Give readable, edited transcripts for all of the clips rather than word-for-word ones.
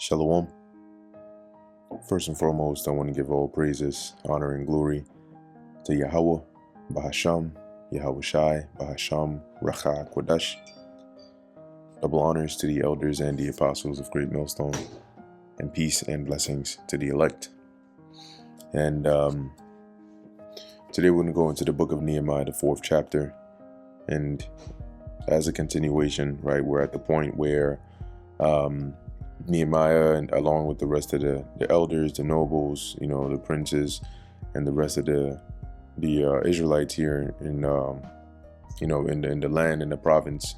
Shalom. First and foremost, I want to give all praises, honor, and glory to Yahweh, Bahasham, Yahweh Shai, Bahasham, Racha, Kodash. Double honors to the elders and the apostles of Great Millstone, and peace and blessings to the elect. And today we're going to go into the book of Nehemiah, the 4th chapter. And as a continuation, right, we're at the point where Nehemiah, and along with the rest of the elders, the nobles, the princes, and the rest of the Israelites here in in the land, in the province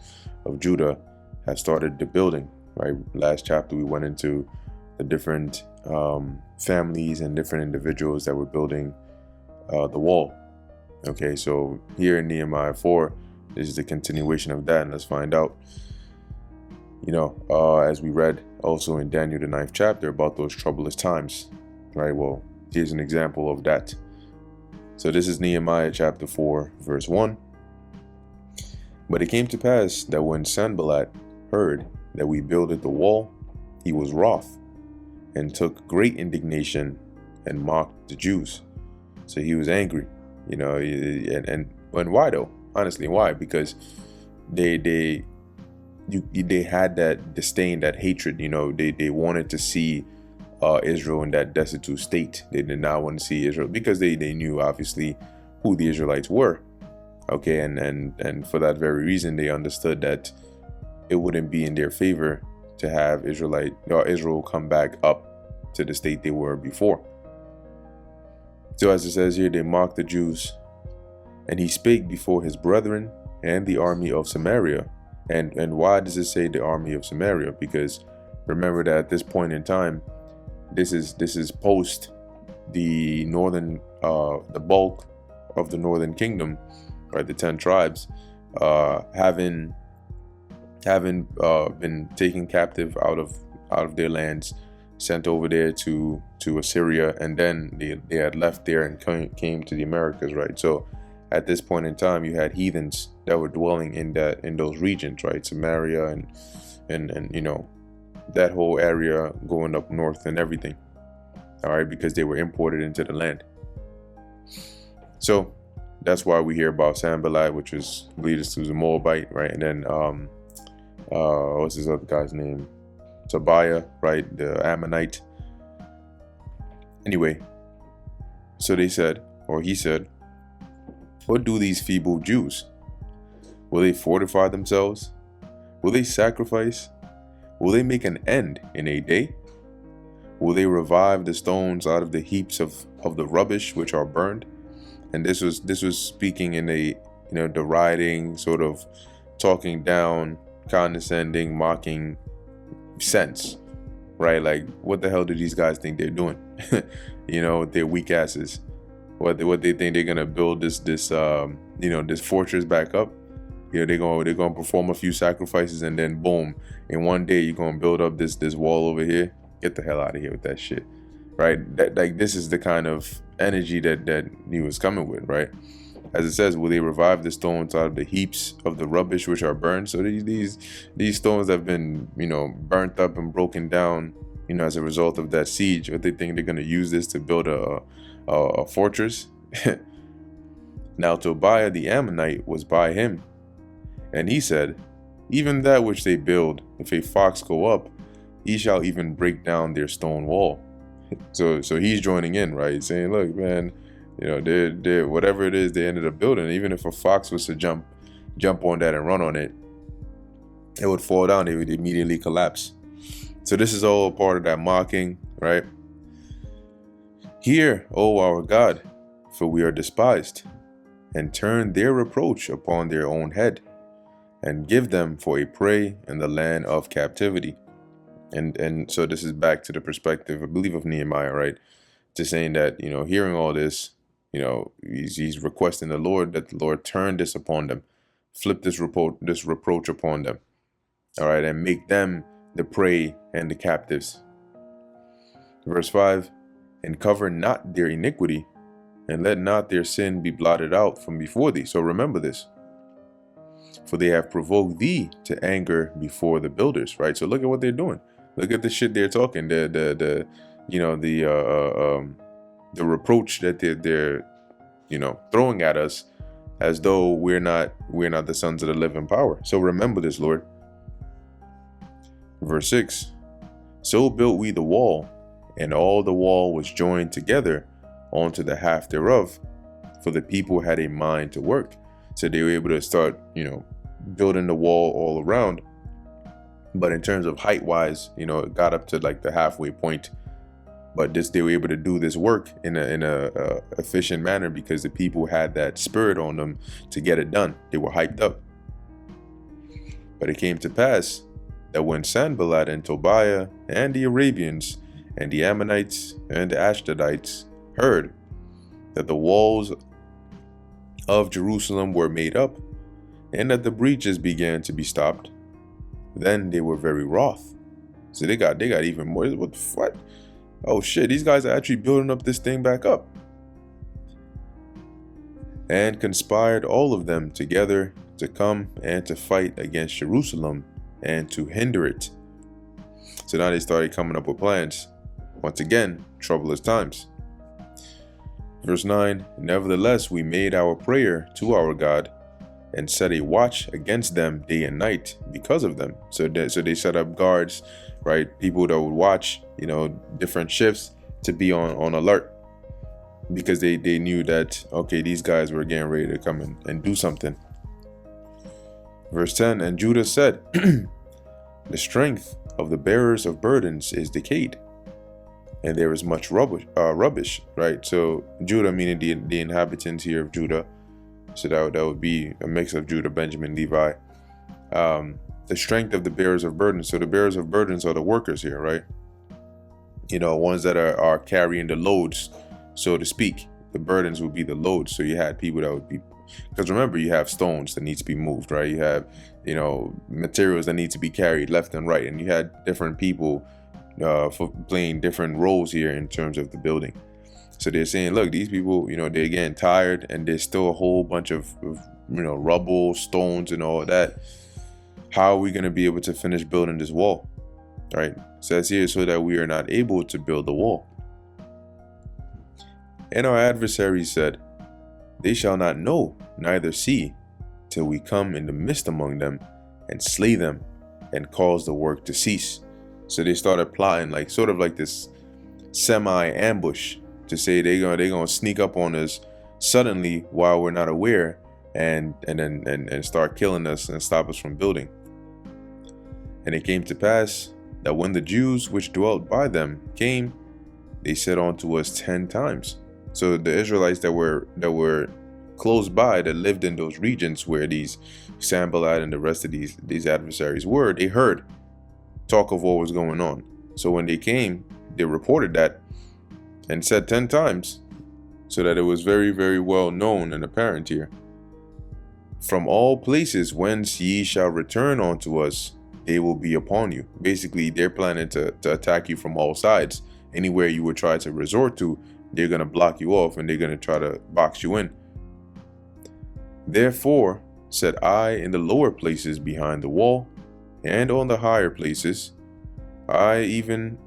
of Judah, have started the building. Right, last chapter we went into the different families and different individuals that were building the wall. Okay, so here in Nehemiah 4, this is the continuation of that, and let's find out. As we read also in Daniel, the 9th chapter, about those troublous times, right? Well, here's an example of that. So this is Nehemiah chapter 4, verse 1. But it came to pass that when Sanballat heard that we builded the wall, he was wroth, and took great indignation, and mocked the Jews. So he was angry, and why though? Honestly, why? Because they had that disdain, that hatred. They wanted to see Israel in that destitute state. They did not want to see Israel because they knew obviously who the Israelites were. Okay, and for that very reason, they understood that it wouldn't be in their favor to have Israel come back up to the state they were before. So as it says here, they mocked the Jews, and he spake before his brethren and the army of Samaria. And why does it say the army of Samaria? Because remember that at this point in time, this is post the northern the bulk of the northern kingdom, right? The 10 tribes having been taken captive out of their lands, sent over there to Assyria, and then they had left there and came to the Americas, right? So at this point in time, you had heathens that were dwelling in those regions, right? Samaria and that whole area going up north and everything. All right, because they were imported into the land. So that's why we hear about Sanballat, which was leaders to the Moabite, right? And then what's his other guy's name? Tobiah, right? The Ammonite. Anyway, so he said, what do these feeble Jews? Will they fortify themselves? Will they sacrifice? Will they make an end in a day? Will they revive the stones out of the heaps of the rubbish which are burned? And this was speaking in a deriding, sort of talking down, condescending, mocking sense, right? Like, what the hell do these guys think they're doing? They're weak asses. What they think they're gonna build this fortress back up? They're gonna perform a few sacrifices, and then boom, in one day you're gonna build up this wall over here. Get the hell out of here with that shit, right? This is the kind of energy that he was coming with, right? As it says, will they revive the stones out of the heaps of the rubbish which are burned? So these stones have been burnt up and broken down, as a result of that siege. What they think they're gonna use this to build a fortress? Now Tobiah the Ammonite was by him, and he said, even that which they build, if a fox go up, he shall even break down their stone wall. So he's joining in, right? Saying, look, man, they're whatever it is they ended up building, even if a fox was to jump on that and run on it, it would fall down. It would immediately collapse. So this is all part of that mocking, right? Hear, O our God, for we are despised, and turn their reproach upon their own head, and give them for a prey in the land of captivity. And so this is back to the perspective, I believe, of Nehemiah, right? To saying that, hearing all this, he's requesting the Lord that the Lord turn this upon them, flip this reproach upon them, all right, and make them the prey and the captives. Verse 5, and cover not their iniquity, and let not their sin be blotted out from before thee. So remember this. For they have provoked thee to anger before the builders, right? So look at what they're doing. Look at the shit they're talking. The you know the reproach that they're throwing at us, as though we're not the sons of the living power. So remember this, Lord. Verse 6. So built we the wall, and all the wall was joined together onto the half thereof, for the people had a mind to work. So they were able to start, building the wall all around. But in terms of height wise, it got up to like the halfway point. But they were able to do this work in a efficient manner because the people had that spirit on them to get it done. They were hyped up. But it came to pass that when Sanballat and Tobiah and the Arabians and the Ammonites and the Ashdodites heard that the walls of Jerusalem were made up, and that the breaches began to be stopped, then they were very wroth. So they got even more. What the fuck? Oh shit, these guys are actually building up this thing back up. And conspired all of them together to come and to fight against Jerusalem and to hinder it. So now they started coming up with plans. Once again, troublous times. Verse 9, nevertheless, we made our prayer to our God and set a watch against them day and night because of them. So they set up guards, right? People that would watch, different shifts to be on alert, because they knew that, okay, these guys were getting ready to come in and do something. Verse 10, and Judah said, the strength of the bearers of burdens is decayed, and there is much rubbish, right? So Judah, meaning the inhabitants here of Judah. So that would be a mix of Judah, Benjamin, Levi. The strength of the bearers of burdens. So the bearers of burdens are the workers here, right? Ones that are carrying the loads, so to speak. The burdens would be the loads. So you had people that would be, because remember, you have stones that need to be moved, right? You have, materials that need to be carried left and right. And you had different people for playing different roles here in terms of the building. So they're saying, look, these people, they're getting tired, and there's still a whole bunch of rubble, stones, and all that. How are we going to be able to finish building this wall? Right? It says here, so that we are not able to build the wall. And our adversaries said, they shall not know, neither see, till we come in the midst among them and slay them and cause the work to cease. So they started plotting, like sort of like this semi-ambush, to say they're gonna sneak up on us suddenly while we're not aware, and start killing us and stop us from building. And it came to pass that when the Jews which dwelt by them came, they said unto us 10 times. So the Israelites that were close by, that lived in those regions where these Sanballat and the rest of these adversaries were, they heard talk of what was going on. So when they came, they reported that and said 10 times, so that it was very, very well known and apparent here. From all places whence ye shall return unto us, they will be upon you. Basically, they're planning to attack you from all sides. Anywhere you would try to resort to, they're going to block you off, and they're going to try to box you in. Therefore said I in the lower places behind the wall, and on the higher places, I even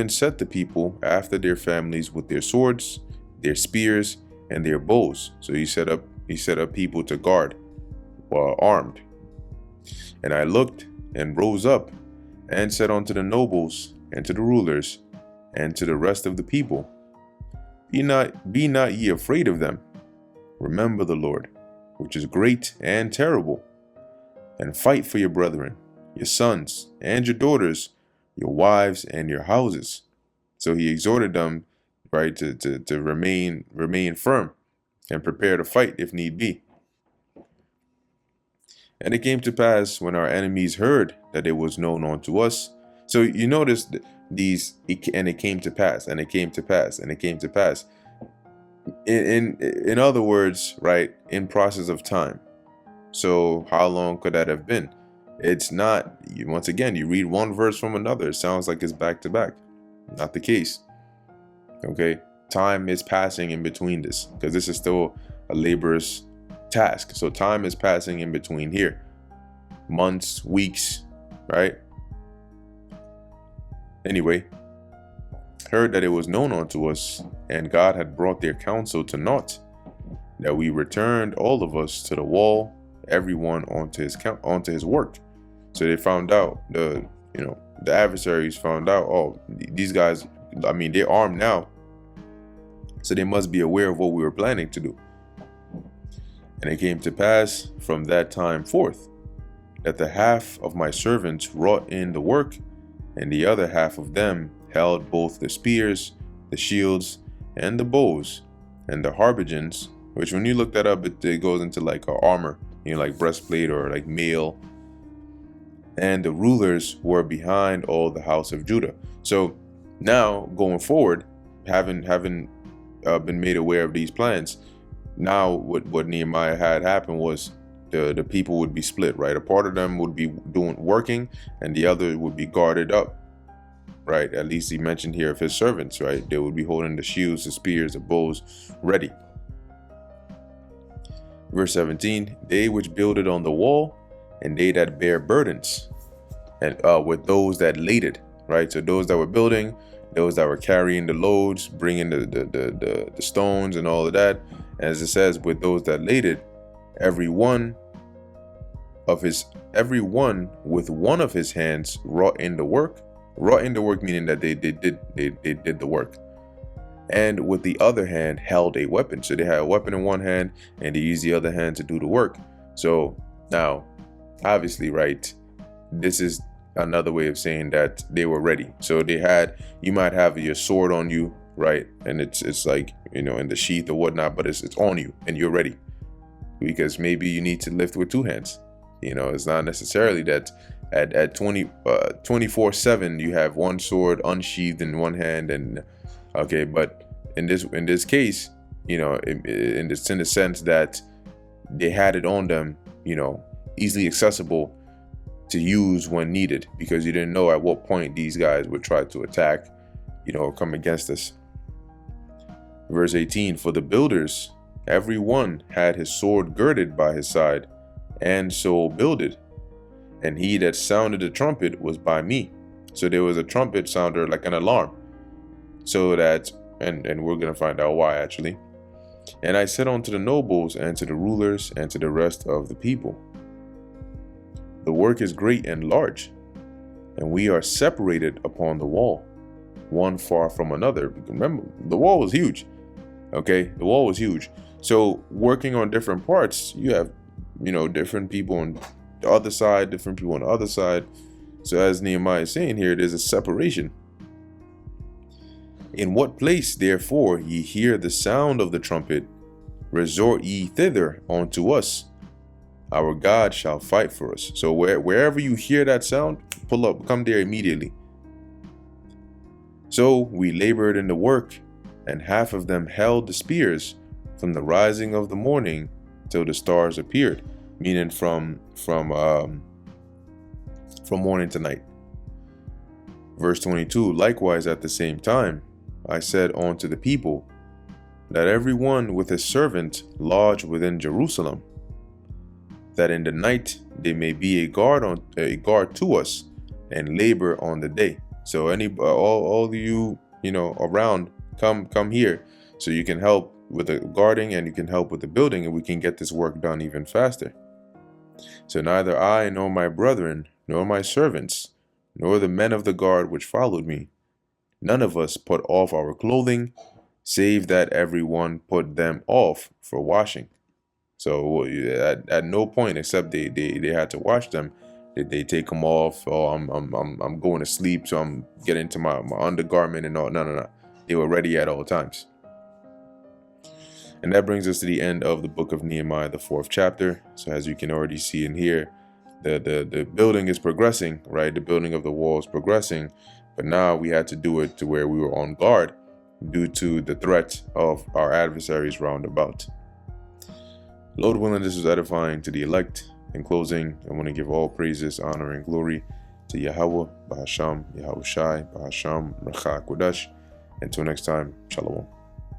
set the people after their families with their swords, their spears, and their bows. So he set up people to guard, armed. And I looked and rose up and said unto the nobles and to the rulers and to the rest of the people, Be not ye afraid of them. Remember the Lord, which is great and terrible, and fight for your brethren, your sons and your daughters, your wives and your houses. So he exhorted them, right, to remain firm and prepare to fight if need be. And it came to pass when our enemies heard that it was known unto us. So you notice and it came to pass, and it came to pass, and it came to pass. In other words, right, in process of time. So how long could that have been? It's not, once again, you read one verse from another, it sounds like it's back to back. Not the case. Okay, time is passing in between this, because this is still a laborious task. So time is passing in between here. Months, weeks, right? anyway, heard that it was known unto us, and God had brought their counsel to naught, that we returned all of us to the wall, everyone onto his work. So they found out, the adversaries found out, oh, these guys, I mean, they're armed now, so they must be aware of what we were planning to do. And it came to pass from that time forth that the half of my servants wrought in the work, and the other half of them held both the spears, the shields, and the bows, and the harbigons, which when you look that up, it goes into like a armor, like breastplate or like mail. And the rulers were behind all the house of Judah. So now going forward, having been made aware of these plans, now what Nehemiah had happened was the people would be split, right? A part of them would be working, and the other would be guarded up, right? At least he mentioned here of his servants, right? They would be holding the shields, the spears, the bows ready. Verse 17, they which builded on the wall, and they that bear burdens, and with those that laded, right? So those that were building, those that were carrying the loads, bringing the stones and all of that. As it says, with those that laded, every one with one of his hands wrought in the work. Wrought in the work meaning that they did the work, and with the other hand held a weapon. So they had a weapon in one hand, and they used the other hand to do the work. So now, obviously, right, this is another way of saying that they were ready. So you might have your sword on you, right, and it's like, in the sheath or whatnot, but it's on you and you're ready, because maybe you need to lift with two hands. It's not necessarily that at 24/7 you have one sword unsheathed in one hand, and okay, but in this case, in the sense that they had it on them, easily accessible to use when needed, because you didn't know at what point these guys would try to attack, or come against us. Verse 18, for the builders, every one had his sword girded by his side, and so builded. And he that sounded the trumpet was by me. So there was a trumpet sounder, like an alarm. So that, and we're going to find out why actually. And I said unto the nobles, and to the rulers, and to the rest of the people, the work is great and large, and we are separated upon the wall, one far from another. Remember, the wall was huge. Okay, the wall was huge. So working on different parts, you have, different people on the other side, different people on the other side. So as Nehemiah is saying here, there's a separation. In what place, therefore, ye hear the sound of the trumpet, resort ye thither unto us. Our God shall fight for us. So wherever you hear that sound, pull up, come there immediately. So we labored in the work, and half of them held the spears from the rising of the morning till the stars appeared, meaning from morning to night. Verse 22, likewise at the same time, I said unto the people, that every one with his servant lodge within Jerusalem, that in the night they may be a guard to us, and labor on the day. So all of you, around, come here, so you can help with the guarding, and you can help with the building, and we can get this work done even faster. So neither I nor my brethren, nor my servants, nor the men of the guard which followed me, none of us put off our clothing, save that every one put them off for washing. So at no point, except they had to wash them, did they take them off. Oh, I'm going to sleep, so I'm getting into my undergarment and all. No. They were ready at all times. And that brings us to the end of the book of Nehemiah, the 4th chapter. So as you can already see in here, the building is progressing, right? The building of the wall is progressing, but now we had to do it to where we were on guard due to the threat of our adversaries round about. Lord willing, this is edifying to the elect. In closing, I want to give all praises, honor, and glory to Yahweh, Bahasham, Yahushai, Bahasham, Racha Kodesh. Until next time, Shalom.